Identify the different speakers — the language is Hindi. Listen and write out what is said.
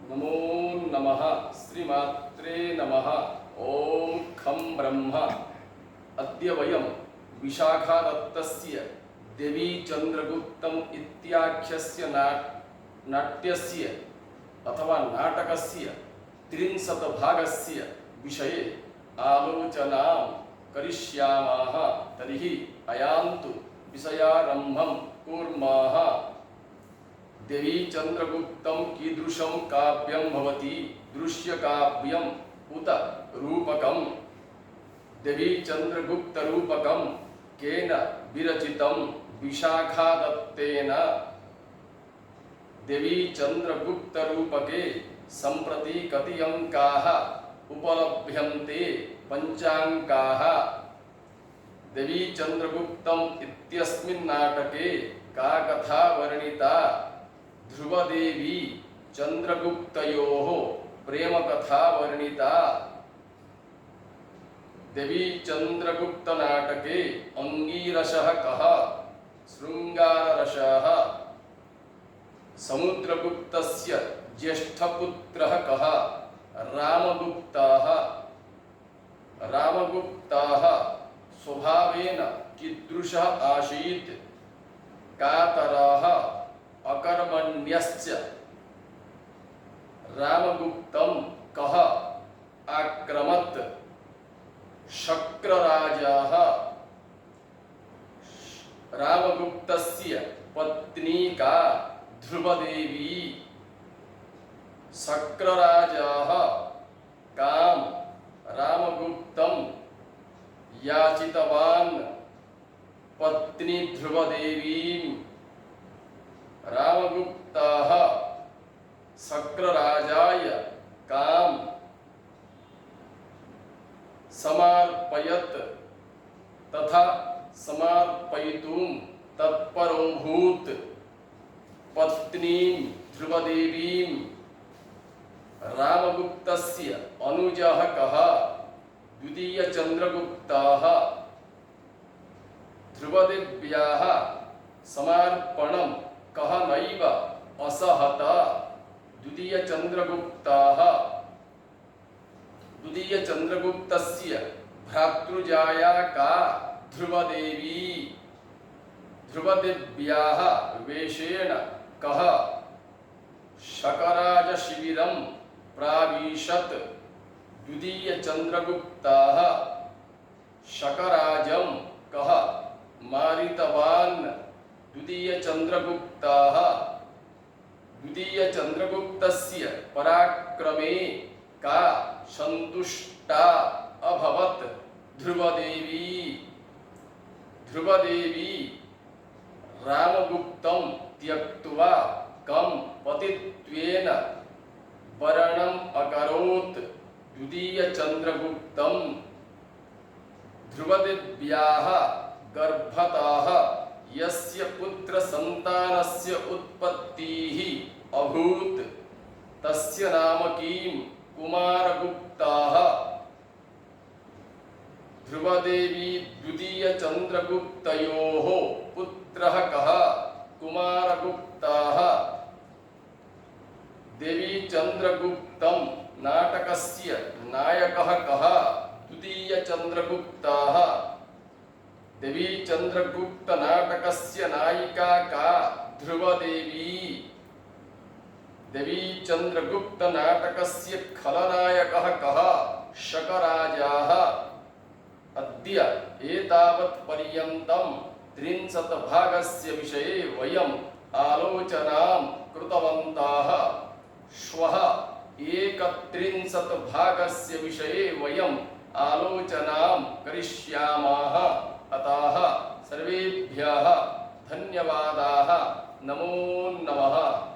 Speaker 1: नमो नमः श्रीमात्रे नमः। ओम खं ब्रह्म। अद्य वयं विशाखादत्तस्य देवी चंद्रगुप्तम् इत्याख्यस्य नाट्यस्य अथवा नाटकस्य 30 भागस्य विषये आलोचनां करिष्यामः। तर्हि अयान्तु विषयारम्भं कुर्मः। देवी चंद्रगुप्तं कीदृशं काव्यं भवति? दृश्यकाव्यम् उत रूपकम्? देवी चंद्रगुप्त रूपकं केन विरचितं? विशाखादत्तेन। देवी चंद्रगुप्त रूपके सम्प्रति कति अंकाः उपलभ्यन्ते? 5 अंकाः। देवी चंद्रगुप्तम् इत्यस्मिन् नाटके का कथा वर्णिता? ध्रुवदेवी चंद्रगुप्तयोः प्रेम कथा वर्णिता। देवी चंद्रगुप्त नाटके अंगीरसः कः? शृंगाररसः। समुद्रगुप्तस्य ज्येष्ठपुत्रः कः? रामगुप्तः। रामगुप्तः स्वभावेन कीदृशः आसीत्? कातरः अकर्मण्यश्च। रामगुप्तं कः आक्रमत्? शक्रराजः। रामगुप्तस्य पत्नी का? ध्रुवदेवी। शक्रराजः कां रामगुप्तं याचितवान्? पत्नी ध्रुवदेवीं। रामगुप्तः शक्रराजाय कां समर्पयत् तथा समर्पयितुं तत्परोऽभूत्? पत्नीं ध्रुवदेवीं। रामगुप्तस्य अनुजः कः? द्वितीय चंद्रगुप्तः। ध्रुवदेव्याः समर्पणं कः नैव असहत? द्वितीय चंद्रगुप्तः। द्वितीय चंद्रगुप्तस्य भ्रातृजाया का? ध्रुवदेवी। ध्रुवदेव्याः वेशेन कः शकराज शिबिरं प्राविशत्? द्वितीय चंद्रगुप्तः। शकराजं कः मारितवान्? द्वितीय चंद्रगुप्तः। द्वितीय चंद्रगुप्तस्य पराक्रमे का संतुष्टा अभवत्? ध्रुवदेवी। ध्रुवदेवी रामगुप्तं त्यक्त्वा कं पतित्वेन वरणम् अकरोत्? द्वितीय चंद्रगुप्तं। ध्रुवदेव्याः गर्भतः यस्य पुत्र संतानस्य उत्पत्तिः अभूत् तस्य नाम किं? कुमारगुप्तः। ध्रुवदेवी द्वितीय चंद्रगुप्तयोः पुत्रः कः? कुमारगुप्तः। देवी चंद्रगुप्तं नाटकस्य नायकः कः? द्वितीय चंद्रगुप्तः। देवी चंद्रगुप्त नाटकस्य नायिका का? ध्रुवदेवी। देवी चंद्रगुप्त नाटकस्य खलनायकः कः? शकराजः। अद्य एतावत् पर्यन्तं 30 भागस्य विषये वयम् आलोचनां कृतवन्तः। श्वः 31 भागस्य विषये वयम् आलोचनां करिष्यामः। अतः सर्वेभ्यः धन्यवादाः। नमो नमः।